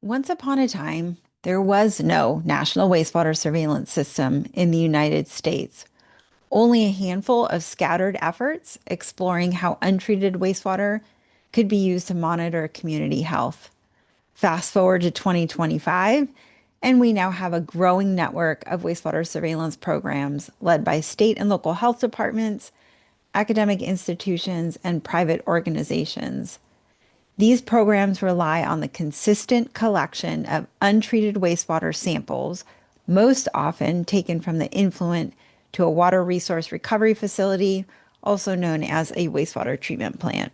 Once upon a time, there was no national wastewater surveillance system in the United States. Only a handful of scattered efforts exploring how untreated wastewater could be used to monitor community health. Fast forward to 2025, and we now have a growing network of wastewater surveillance programs led by state and local health departments, academic institutions, and private organizations. These programs rely on the consistent collection of untreated wastewater samples, most often taken from the influent to a water resource recovery facility, also known as a wastewater treatment plant.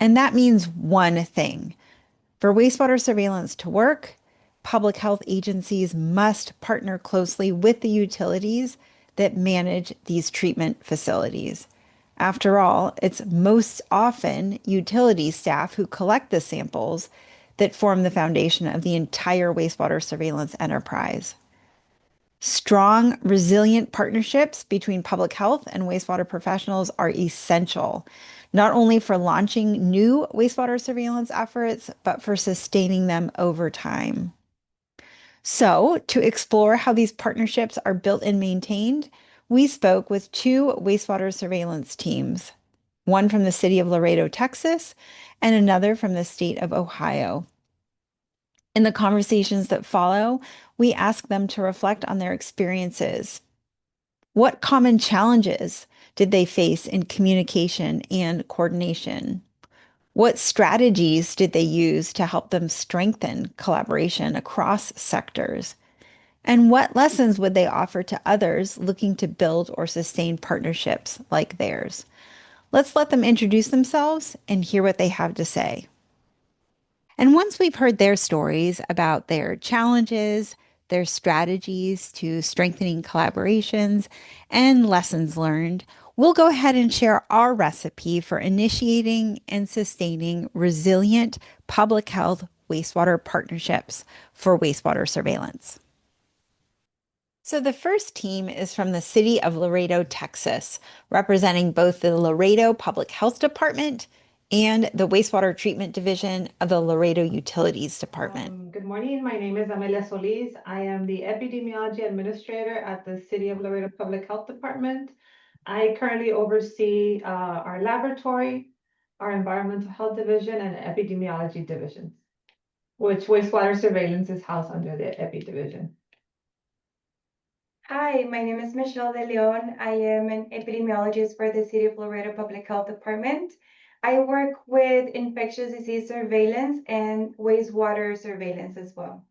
And that means one thing. For wastewater surveillance to work, public health agencies must partner closely with the utilities that manage these treatment facilities. After all, it's most often utility staff who collect the samples that form the foundation of the entire wastewater surveillance enterprise. Strong, resilient partnerships between public health and wastewater professionals are essential, not only for launching new wastewater surveillance efforts, but for sustaining them over time. So, to explore how these partnerships are built and maintained, we spoke with two wastewater surveillance teams, one from the city of Laredo, Texas, and another from the state of Ohio. In the conversations that follow, we ask them to reflect on their experiences. What common challenges did they face in communication and coordination? What strategies did they use to help them strengthen collaboration across sectors? And what lessons would they offer to others looking to build or sustain partnerships like theirs? Let's let them introduce themselves and hear what they have to say. And once we've heard their stories about their challenges, their strategies to strengthening collaborations, and lessons learned, we'll go ahead and share our recipe for initiating and sustaining resilient public health wastewater partnerships for wastewater surveillance. So the first team is from the city of Laredo, Texas, representing both the Laredo Public Health Department and the Wastewater Treatment Division of the Laredo Utilities Department. Good morning. My name is Amelia Solis. I am the Epidemiology Administrator at the City of Laredo Public Health Department. I currently oversee our laboratory, our Environmental Health Division, and Epidemiology Divisions, which wastewater surveillance is housed under the Epi Division. Hi, my name is Michelle De Leon. I am an epidemiologist for the City of Laredo Public Health Department. I work with infectious disease surveillance and wastewater surveillance as well.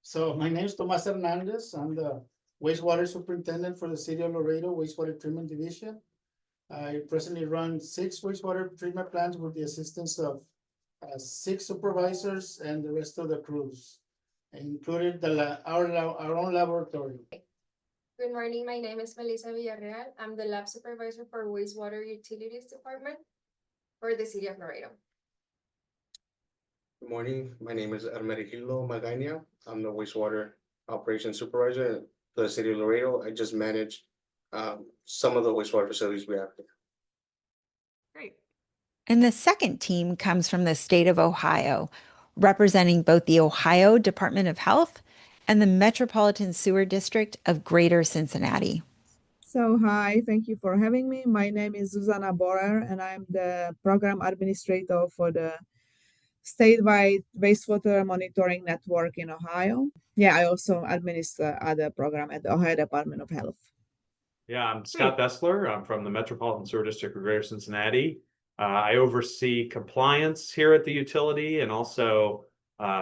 So my name is Tomas Hernandez. I'm the wastewater superintendent for the City of Laredo Wastewater Treatment Division. I presently run 6 wastewater treatment plants with the assistance of 6 supervisors and the rest of the crews, including our own laboratory. Good morning, my name is Melissa Villarreal. I'm the lab supervisor for Wastewater Utilities Department for the City of Laredo. Good morning, my name is Hermenegildo Magaña. I'm the wastewater operations supervisor for the City of Laredo. I just manage some of the wastewater facilities we have here. Great. And the second team comes from the state of Ohio, representing both the Ohio Department of Health and the Metropolitan Sewer District of Greater Cincinnati. So hi, thank you for having me. My name is Zuzana Borer, and I'm the program administrator for the statewide wastewater monitoring network in Ohio. Yeah, I also administer other program at the Ohio Department of Health. Yeah, I'm Scott Bessler. I'm from the Metropolitan Sewer District of Greater Cincinnati. I oversee compliance here at the utility and also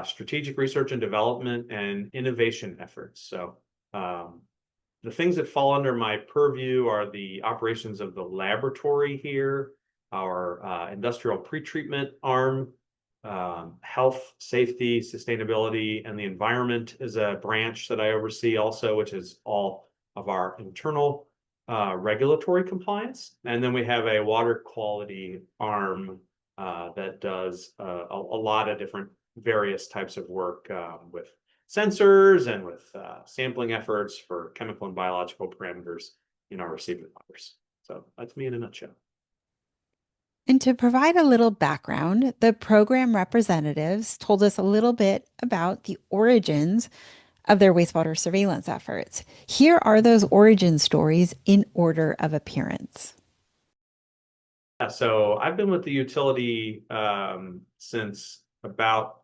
strategic research and development and innovation efforts. So the things that fall under my purview are the operations of the laboratory here, our industrial pretreatment arm, health, safety, sustainability, and the environment is a branch that I oversee also, which is all of our internal regulatory compliance. And then we have a water quality arm that does a lot of different various types of work with sensors and with sampling efforts for chemical and biological parameters in our receiving waters. So that's me in a nutshell. And to provide a little background, the program representatives told us a little bit about the origins of their wastewater surveillance efforts. Here are those origin stories in order of appearance. Yeah, so I've been with the utility since about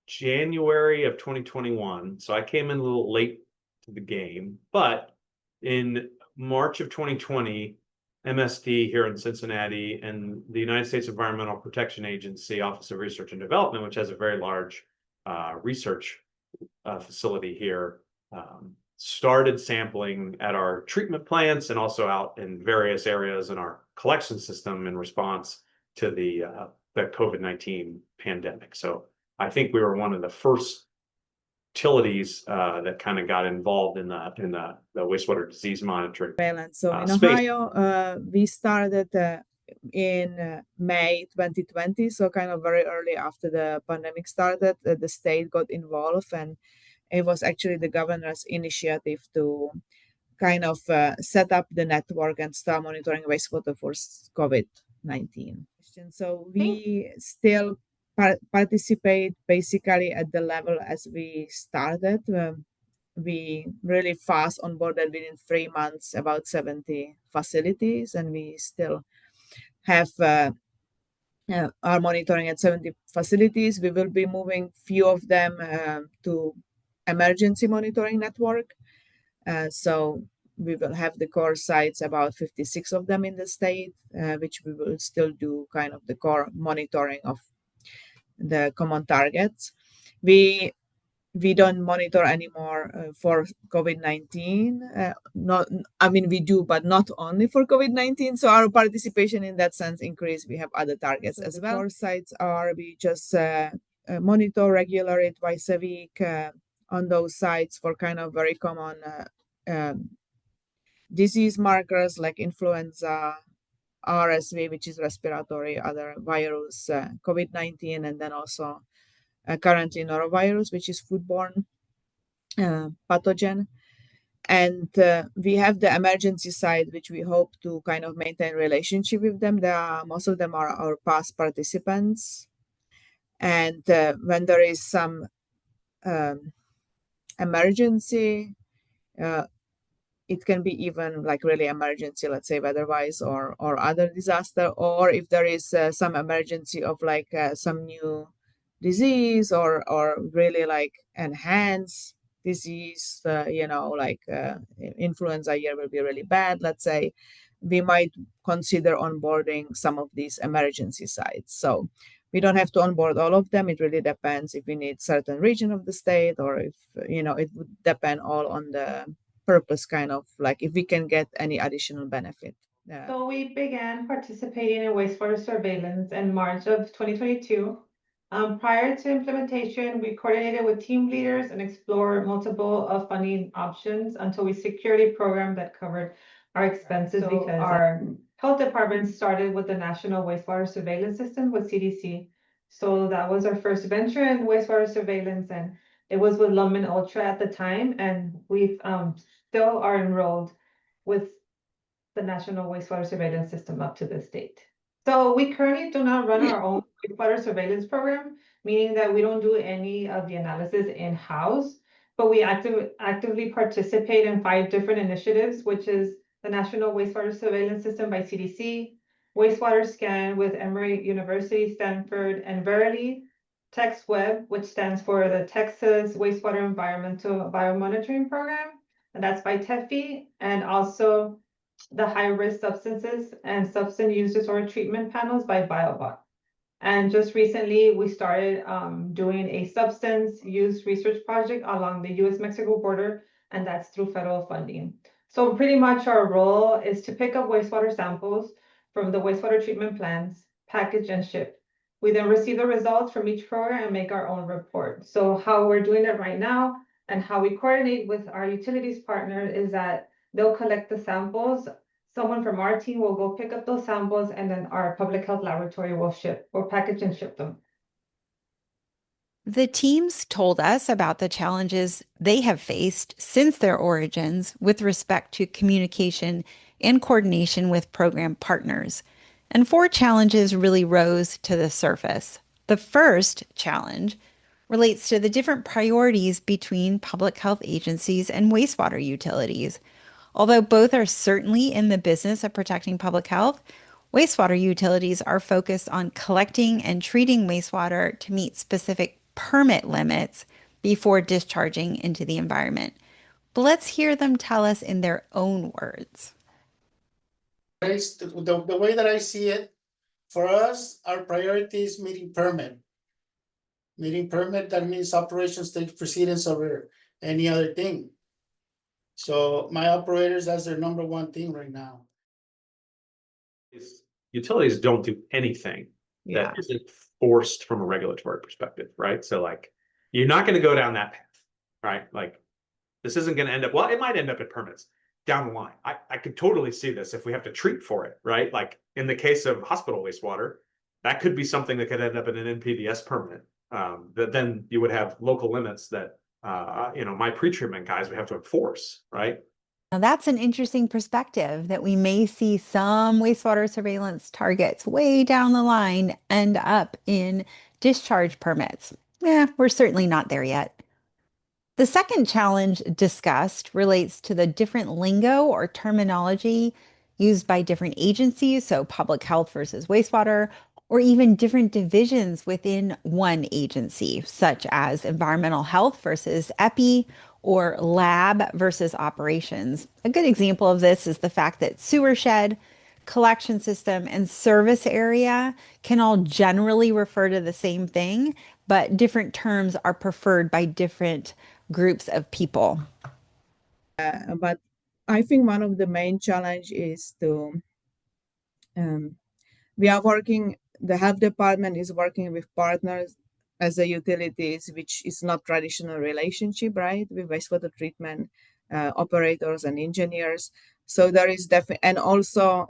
January of 2021. So I came in a little late to the game, but in March of 2020, MSD here in Cincinnati and the United States Environmental Protection Agency Office of Research and Development, which has a very large research facility here, started sampling at our treatment plants and also out in various areas in our collection system in response to the COVID-19 pandemic. So I think we were one of the first utilities that kind of got involved in the wastewater disease monitoring Surveillance. So in space. Ohio, we started in May 2020, so kind of very early after the pandemic started. The state got involved, and it was actually the governor's initiative to kind of set up the network and start monitoring wastewater for COVID-19. So we still participate basically at the level as we started. We really fast onboarded within 3 months about 70 facilities, and we still have are monitoring at 70 facilities. We will be moving few of them to emergency monitoring network. So we will have the core sites, about 56 of them in the state, which we will still do kind of the core monitoring of the common targets. We don't monitor anymore for COVID-19. We do, but not only for COVID-19. So our participation in that sense increased. We have other targets as well. Core sites are, we just monitor regularly twice a week on those sites for kind of very common disease markers like influenza, RSV, which is respiratory, other virus, COVID-19, and then also currently norovirus, which is foodborne pathogen. And we have the emergency side, which we hope to kind of maintain relationship with them. Most of them are our past participants. And when there is some emergency, it can be even like really emergency, let's say weather-wise or other disaster, or if there is some emergency of like some new disease or really like enhanced disease, influenza year will be really bad, let's say, we might consider onboarding some of these emergency sites. So we don't have to onboard all of them. It really depends if we need certain region of the state, or if, it would depend all on the purpose, kind of like if we can get any additional benefit. So we began participating in wastewater surveillance in March of 2022. Prior to implementation, we coordinated with team leaders and explored multiple funding options until we secured a program that covered our expenses, because our health department started with the National Wastewater Surveillance System with CDC. So that was our first venture in wastewater surveillance, and it was with Lumen Ultra at the time, and we still are enrolled with the National Wastewater Surveillance System up to this date. So we currently do not run our own wastewater surveillance program, meaning that we don't do any of the analysis in-house, but we actively participate in 5 different initiatives, which is the National Wastewater Surveillance System by CDC, Wastewater Scan with Emory University, Stanford, and Verily, TextWeb, which stands for the Texas Wastewater Environmental Biomonitoring Program, and that's by TEFI, and also the high-risk substances and substance use disorder treatment panels by BioBot. And just recently, we started doing a substance use research project along the US-Mexico border, and that's through federal funding. So pretty much our role is to pick up wastewater samples from the wastewater treatment plants, package and ship. We then receive the results from each program and make our own report. So how we're doing it right now and how we coordinate with our utilities partner is that they'll collect the samples. Someone from our team will go pick up those samples, and then our public health laboratory will package and ship them. The teams told us about the challenges they have faced since their origins with respect to communication and coordination with program partners. And four challenges really rose to the surface. The first challenge relates to the different priorities between public health agencies and wastewater utilities. Although both are certainly in the business of protecting public health, wastewater utilities are focused on collecting and treating wastewater to meet specific permit limits before discharging into the environment. But let's hear them tell us in their own words. The way that I see it, for us, our priority is meeting permit. Meeting permit, that means operations take precedence over any other thing. So my operators, that's their number one thing right now. Utilities don't do anything that isn't forced from a regulatory perspective, right? So like, you're not going to go down that path, right? Like, this isn't going to end up, well, it might end up in permits down the line. I could totally see this if we have to treat for it, right? Like in the case of hospital wastewater, that could be something that could end up in an NPDES permit. That then you would have local limits that, my pretreatment guys would have to enforce, right? Now, that's an interesting perspective that we may see some wastewater surveillance targets way down the line end up in discharge permits. We're certainly not there yet. The second challenge discussed relates to the different lingo or terminology used by different agencies, so public health versus wastewater, or even different divisions within one agency, such as environmental health versus EPI or lab versus operations. A good example of this is the fact that sewer shed, collection system, and service area can all generally refer to the same thing, but different terms are preferred by different groups of people. But I think one of the main challenge is to we are working, the health department is working with partners as a utilities, which is not traditional relationship, right? With wastewater treatment operators and engineers. So there is definitely, and also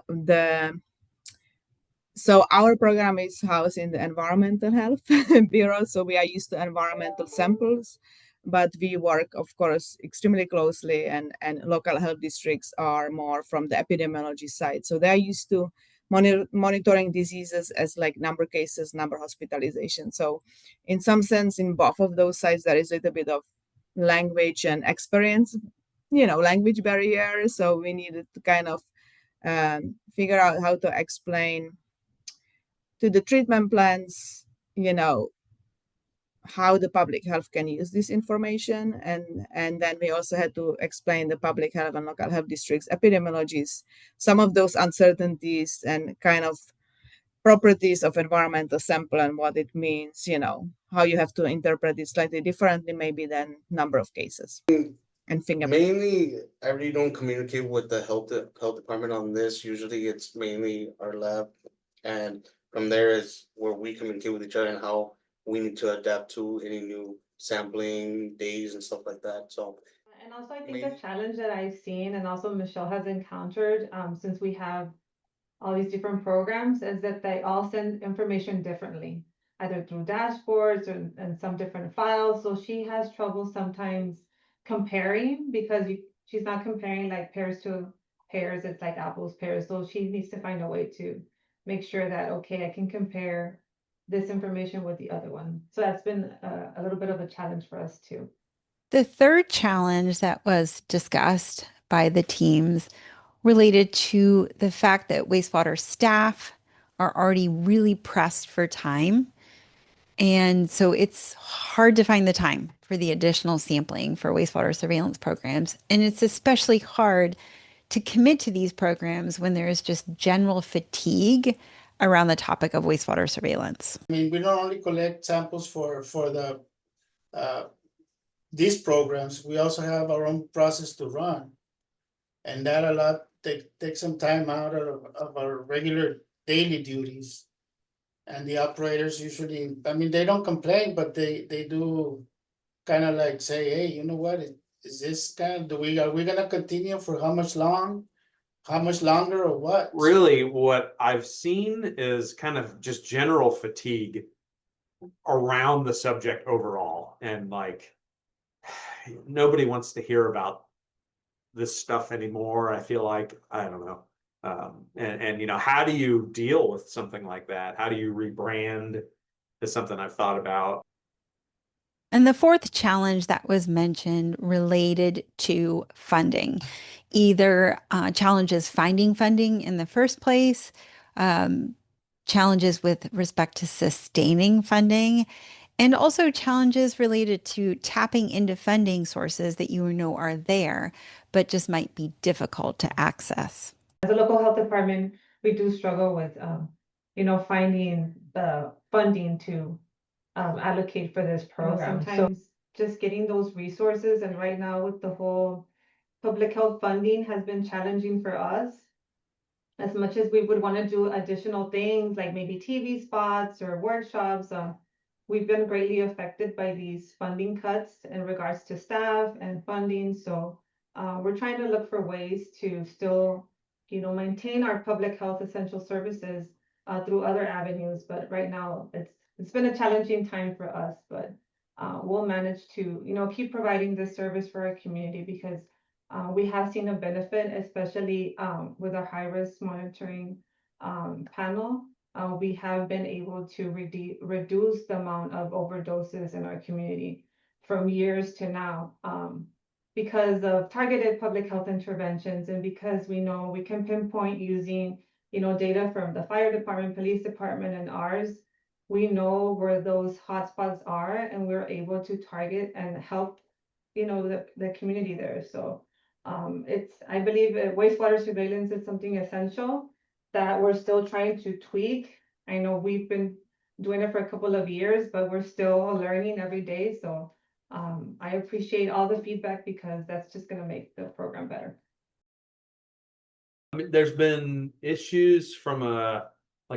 so our program is housed in the environmental health bureau. So we are used to environmental samples, but we work, of course, extremely closely, and local health districts are more from the epidemiology side. So they're used to monitoring diseases as like number cases, number hospitalization. So in some sense, in both of those sides, there is a little bit of language and experience, language barrier. So we needed to kind of figure out how to explain to the treatment plans, how the public health can use this information. And then we also had to explain the public health and local health districts epidemiologies, some of those uncertainties and kind of properties of environmental sample and what it means, how you have to interpret it slightly differently maybe than number of cases. And think about Mainly, I really don't communicate with the health department on this. Usually it's mainly our lab. And from there is where we communicate with each other and how we need to adapt to any new sampling days and stuff like that. So, And also, I think the challenge that I've seen, and also Michelle has encountered, since we have all these different programs, is that they all send information differently, either through dashboards or and some different files. So she has trouble sometimes comparing because she's not comparing like pairs to pairs. It's like apples, pears. So she needs to find a way to make sure that, okay, I can compare this information with the other one. So that's been a little bit of a challenge for us too. The third challenge that was discussed by the teams related to the fact that wastewater staff are already really pressed for time. And so it's hard to find the time for the additional sampling for wastewater surveillance programs. And it's especially hard to commit to these programs when there is just general fatigue around the topic of wastewater surveillance. I mean, we not only collect samples for the these programs, we also have our own process to run. And that a lot take some time out of our regular daily duties. And the operators usually, I mean, they don't complain, but they do kind of like say, hey, you know what, is this kind of, are we gonna continue for how much longer or what? Really, what I've seen is kind of just general fatigue around the subject overall. And like, nobody wants to hear about this stuff anymore. I feel like, I don't know. And you know, how do you deal with something like that? How do you rebrand? Is something I've thought about. And the fourth challenge that was mentioned related to funding, either challenges finding funding in the first place, um, challenges with respect to sustaining funding, and also challenges related to tapping into funding sources that you know are there, but just might be difficult to access. As a local health department, we do struggle with, finding the funding to allocate for this program. Sometimes just getting those resources, and right now with the whole public health funding has been challenging for us. As much as we would want to do additional things like maybe TV spots or workshops, we've been greatly affected by these funding cuts in regards to staff and funding. So we're trying to look for ways to still, maintain our public health essential services through other avenues. But right now, it's been a challenging time for us, but we'll manage to, keep providing this service for our community, because we have seen a benefit, especially with our high-risk monitoring panel. We have been able to reduce the amount of overdoses in our community from years to now, because of targeted public health interventions, and because we know we can pinpoint using, data from the fire department, police department, and ours. We know where those hotspots are, and we're able to target and help, the community there. So I believe wastewater surveillance is something essential that we're still trying to tweak. I know we've been doing it for a couple of years, but we're still learning every day. So I appreciate all the feedback, because that's just going to make the program better. I mean, there's been issues from a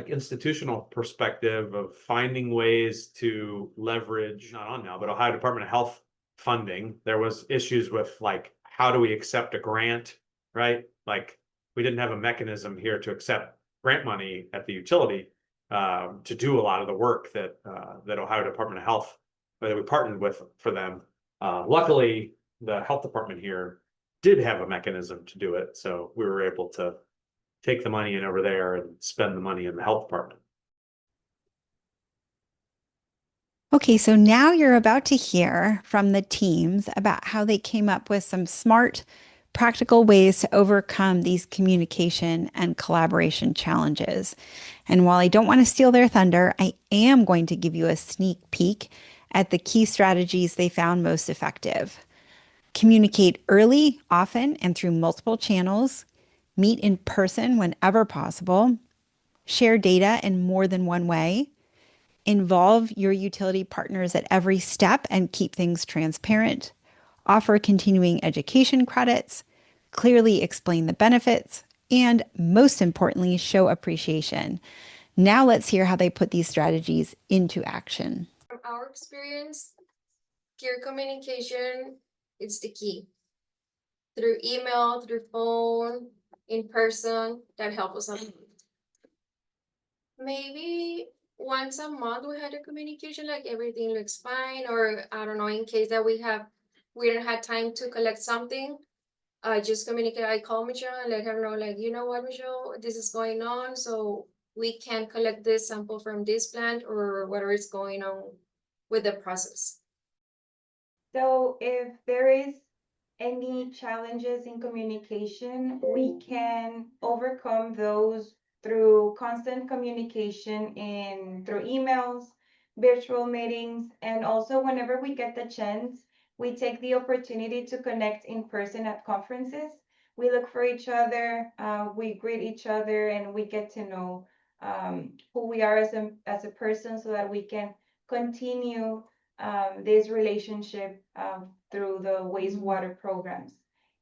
institutional perspective of finding ways to leverage, not on now, but Ohio Department of Health funding. There was issues with how do we accept a grant, right? Like we didn't have a mechanism here to accept grant money at the utility to do a lot of the work that Ohio Department of Health, that we partnered with for them. Luckily, the health department here did have a mechanism to do it, so we were able to take the money in over there and spend the money in the health department. Okay, so now you're about to hear from the teams about how they came up with some smart, practical ways to overcome these communication and collaboration challenges. And while I don't want to steal their thunder, I am going to give you a sneak peek at the key strategies they found most effective. Communicate early, often, and through multiple channels. Meet in person whenever possible. Share data in more than one way. Involve your utility partners at every step and keep things transparent. Offer continuing education credits. Clearly explain the benefits. And most importantly, show appreciation. Now let's hear how they put these strategies into action. From our experience, clear communication is the key. Through email, through phone, in person, that helps us a lot. Maybe once a month we had a communication, like everything looks fine, or I don't know, in case that we don't have time to collect something, I just communicate. I call Michelle and let her know, like, you know what, Michelle, this is going on, so we can collect this sample from this plant or whatever is going on with the process. So if there is any challenges in communication, we can overcome those through constant communication through emails, virtual meetings, and also whenever we get the chance, we take the opportunity to connect in person at conferences. We look for each other, we greet each other, and we get to know who we are as a person, so that we can continue this relationship through the wastewater programs.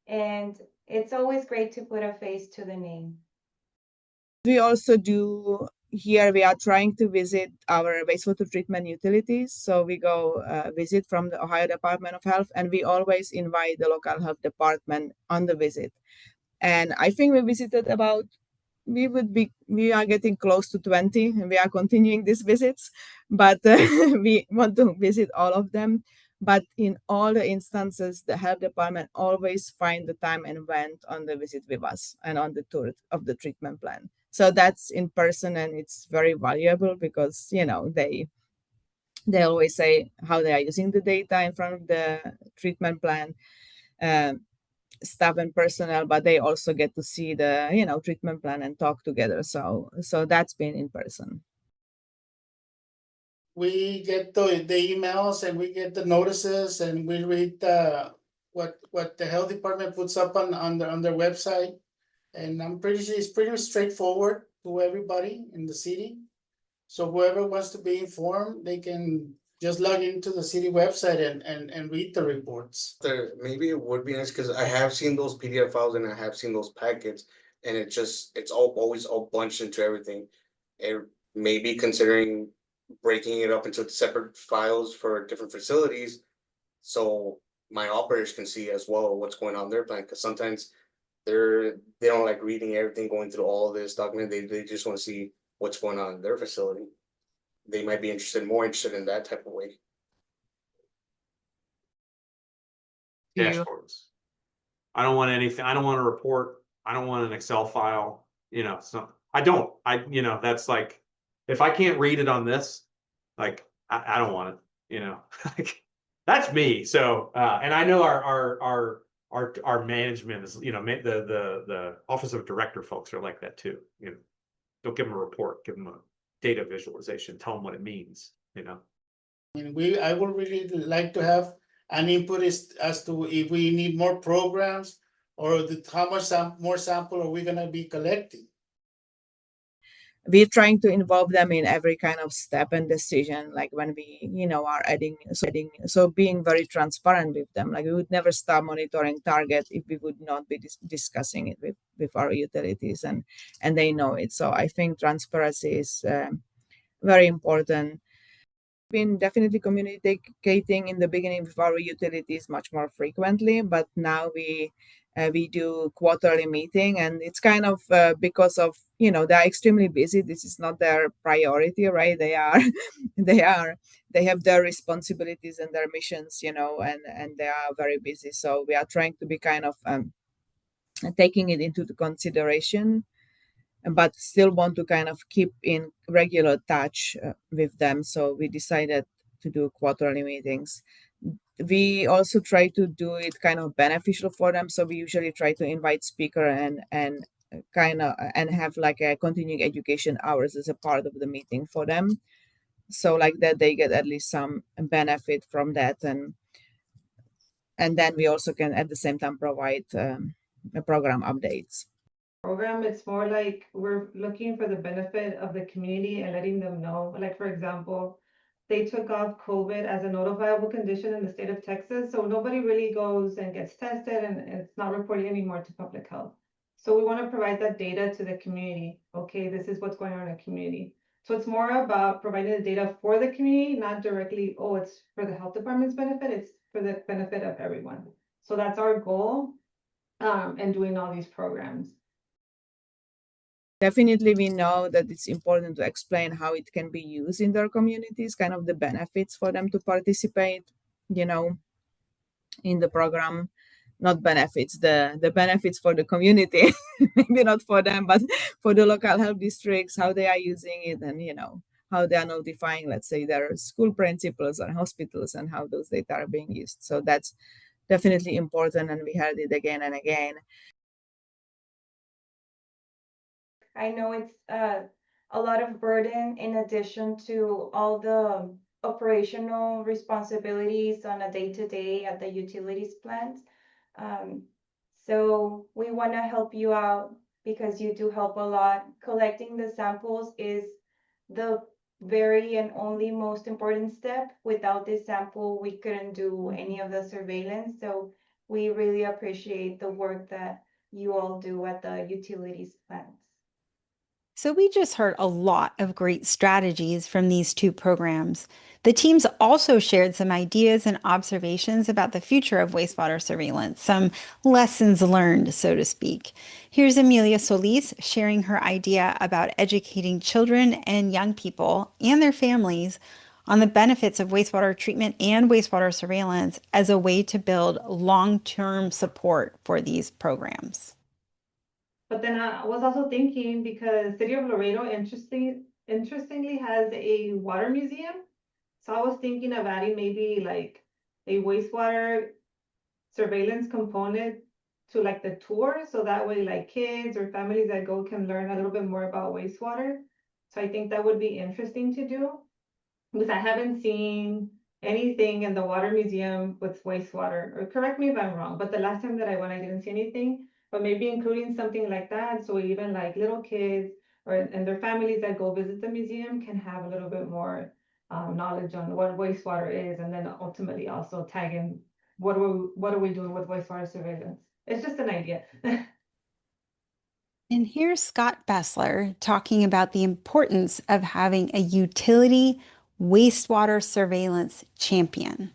And it's always great to put a face to the name. We also do here, we are trying to visit our wastewater treatment utilities. So we go visit from the Ohio Department of Health, and we always invite the local health department on the visit. And I think we visited we are getting close to 20, and we are continuing these visits, but we want to visit all of them. But in all the instances, the health department always find the time and went on the visit with us and on the tour of the treatment plan. So that's in person, and it's very valuable because, you know, they always say how they are using the data in front of the treatment plan, staff and personnel, but they also get to see the, you know, treatment plan and talk together. So that's been in person. We get the emails and we get the notices and we read what the health department puts up on their website. And I'm pretty sure it's pretty straightforward to everybody in the city. So whoever wants to be informed, they can just log into the city website and read the reports. Maybe it would be nice, because I have seen those PDF files and I have seen those packets, and it's always all bunched into everything. And maybe considering breaking it up into separate files for different facilities, so my operators can see as well what's going on in their plan, because sometimes they don't like reading everything, going through all this document. They just want to see what's going on in their facility. They might be more interested in that type of way. Dashboards. I don't want anything. I don't want a report. I don't want an Excel file. You know, so you know, that's like, if I can't read it on this, like, I don't want it, you know, like, that's me. So, and I know our management is, you know, the office of director folks are like that too. You know, don't give them a report, give them a data visualization, tell them what it means, you know. I mean, I would really like to have an input as to if we need more programs or how much more sample are we gonna be collecting. We're trying to involve them in every kind of step and decision, like when we, you know, are adding, so being very transparent with them. Like, we would never start monitoring target if we would not be discussing it with our utilities, and they know it. So I think transparency is very important. Been definitely communicating in the beginning with our utilities much more frequently, but now we do quarterly meeting, and it's kind of because of, you know, they're extremely busy. This is not their priority, right? They are they have their responsibilities and their missions, you know, and they are very busy. So we are trying to be kind of taking it into the consideration, but still want to kind of keep in regular touch with them. So we decided to do quarterly meetings. We also try to do it kind of beneficial for them. So we usually try to invite speaker and kind of and have like a continuing education hours as a part of the meeting for them. So like that they get at least some benefit from that, and then we also can at the same time provide program updates. Program, it's more like we're looking for the benefit of the community and letting them know. Like, for example, they took off COVID as a notifiable condition in the state of Texas, so nobody really goes and gets tested, and it's not reported anymore to public health. So we want to provide that data to the community. Okay, this is what's going on in the community. So it's more about providing the data for the community, not directly, oh, it's for the health department's benefit, it's for the benefit of everyone. So that's our goal, in doing all these programs. Definitely, we know that it's important to explain how it can be used in their communities, kind of the benefits for them to participate, you know, in the program. Not benefits, the benefits for the community, maybe not for them, but for the local health districts, how they are using it, and, you know, how they are notifying, let's say, their school principals and hospitals, and how those data are being used. So that's definitely important, and we heard it again and again. I know it's a lot of burden in addition to all the operational responsibilities on a day-to-day at the utilities plant. So we want to help you out because you do help a lot. Collecting the samples is the very and only most important step. Without this sample, we couldn't do any of the surveillance. So we really appreciate the work that you all do at the utilities plants. So we just heard a lot of great strategies from these two programs. The teams also shared some ideas and observations about the future of wastewater surveillance, some lessons learned, so to speak. Here's Amelia Solis sharing her idea about educating children and young people and their families on the benefits of wastewater treatment and wastewater surveillance as a way to build long-term support for these programs. But then I was also thinking, because City of Laredo interestingly has a water museum. So I was thinking of adding maybe like a wastewater surveillance component to like the tour. So that way like kids or families that go can learn a little bit more about wastewater. So I think that would be interesting to do, because I haven't seen anything in the water museum with wastewater, or correct me if I'm wrong, but the last time that I went, I didn't see anything. But maybe including something like that, so even like little kids or and their families that go visit the museum can have a little bit more knowledge on what wastewater is, and then ultimately also tag in what are we doing with wastewater surveillance. It's just an idea. And here's Scott Bessler talking about the importance of having a utility wastewater surveillance champion.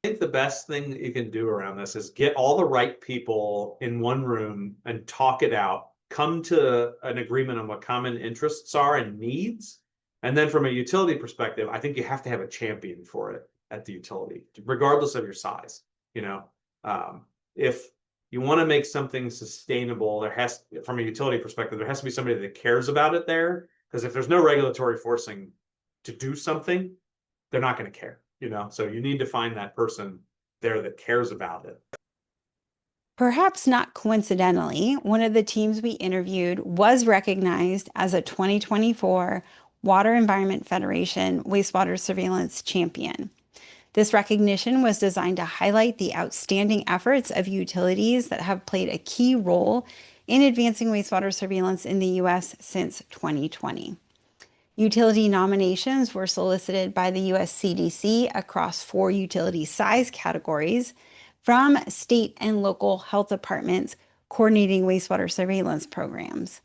I think the best thing that you can do around this is get all the right people in one room and talk it out, come to an agreement on what common interests are and needs. And then from a utility perspective, I think you have to have a champion for it at the utility, regardless of your size. You know, if you want to make something sustainable, there has, from a utility perspective, there has to be somebody that cares about it there. Because if there's no regulatory forcing to do something, they're not going to care. You know, so you need to find that person there that cares about it. Perhaps not coincidentally, one of the teams we interviewed was recognized as a 2024 Water Environment Federation Wastewater Surveillance Champion. This recognition was designed to highlight the outstanding efforts of utilities that have played a key role in advancing wastewater surveillance in the U.S. since 2020. Utility nominations were solicited by the US CDC across 4 utility size categories from state and local health departments coordinating wastewater surveillance programs.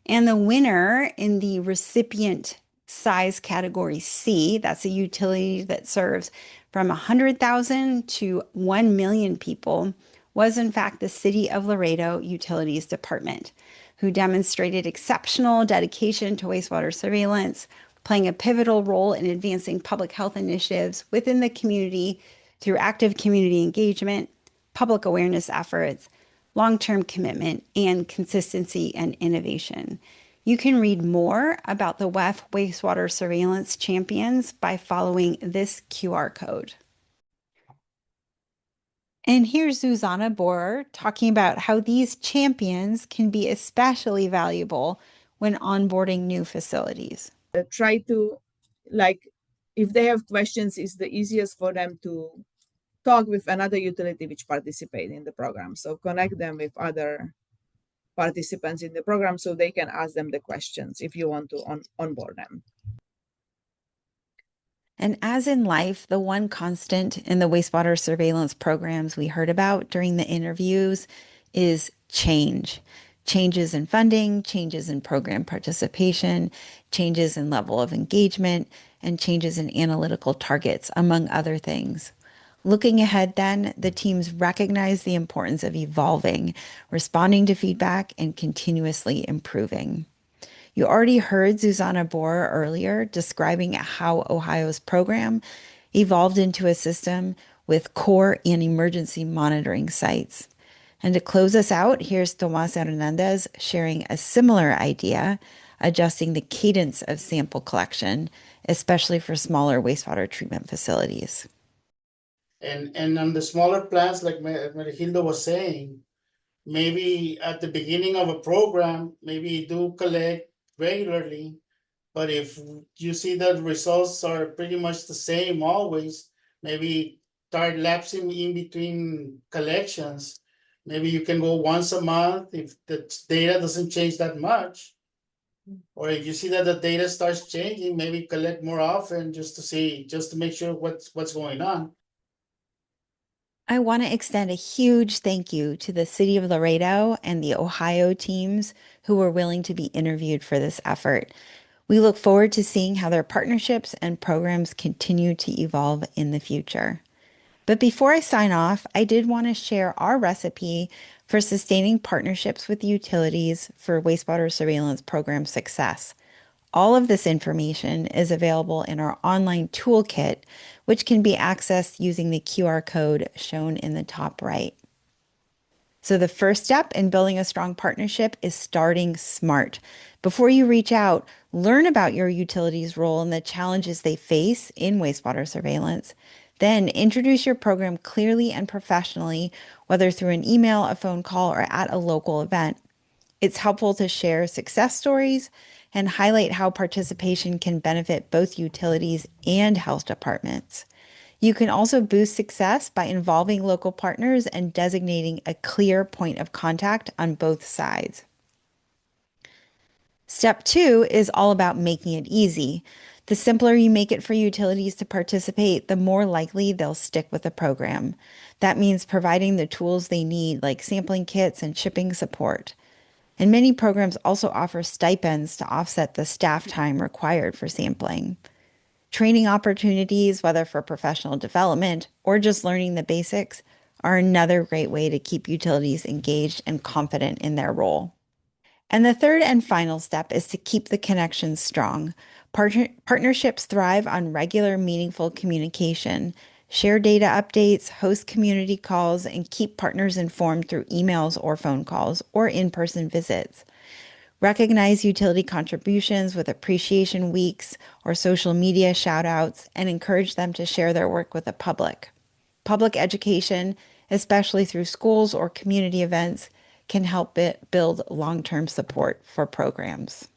And the winner in the recipient size category C, that's a utility that serves from 100,000 to 1 million people, was in fact the City of Laredo Utilities Department, who demonstrated exceptional dedication to wastewater surveillance, playing a pivotal role in advancing public health initiatives within the community through active community engagement, public awareness efforts, long-term commitment, and consistency and innovation. You can read more about the WEF Wastewater Surveillance Champions by following this QR code. And here's Zuzana Borer talking about how these champions can be especially valuable when onboarding new facilities. Try to, like, if they have questions, it's the easiest for them to talk with another utility which participate in the program. So connect them with other participants in the program so they can ask them the questions if you want to onboard them. And as in life, the one constant in the wastewater surveillance programs we heard about during the interviews is change. Changes in funding, changes in program participation, changes in level of engagement, and changes in analytical targets, among other things. Looking ahead then, the teams recognize the importance of evolving, responding to feedback, and continuously improving. You already heard Zuzana Borer earlier describing how Ohio's program evolved into a system with core and emergency monitoring sites. And to close us out, here's Tomas Hernandez sharing a similar idea, adjusting the cadence of sample collection, especially for smaller wastewater treatment facilities. And on the smaller plants, like Hilda was saying, maybe at the beginning of a program, maybe do collect regularly. But if you see that results are pretty much the same always, maybe start lapsing in between collections. Maybe you can go once a month if the data doesn't change that much. Or if you see that the data starts changing, maybe collect more often just to make sure what's going on. I want to extend a huge thank you to the City of Laredo and the Ohio teams who were willing to be interviewed for this effort. We look forward to seeing how their partnerships and programs continue to evolve in the future. But before I sign off, I did want to share our recipe for sustaining partnerships with utilities for wastewater surveillance program success. All of this information is available in our online toolkit, which can be accessed using the QR code shown in the top right. So the first step in building a strong partnership is starting smart. Before you reach out, learn about your utility's role and the challenges they face in wastewater surveillance. Then introduce your program clearly and professionally, whether through an email, a phone call, or at a local event. It's helpful to share success stories and highlight how participation can benefit both utilities and health departments. You can also boost success by involving local partners and designating a clear point of contact on both sides. Step 2 is all about making it easy. The simpler you make it for utilities to participate, the more likely they'll stick with the program. That means providing the tools they need, like sampling kits and shipping support. And many programs also offer stipends to offset the staff time required for sampling. Training opportunities, whether for professional development or just learning the basics, are another great way to keep utilities engaged and confident in their role. And the third and final step is to keep the connections strong. Partnerships thrive on regular, meaningful communication. Share data updates, host community calls, and keep partners informed through emails or phone calls or in-person visits. Recognize utility contributions with appreciation weeks or social media shout-outs and encourage them to share their work with the public. Public education, especially through schools or community events, can help build long-term support for programs.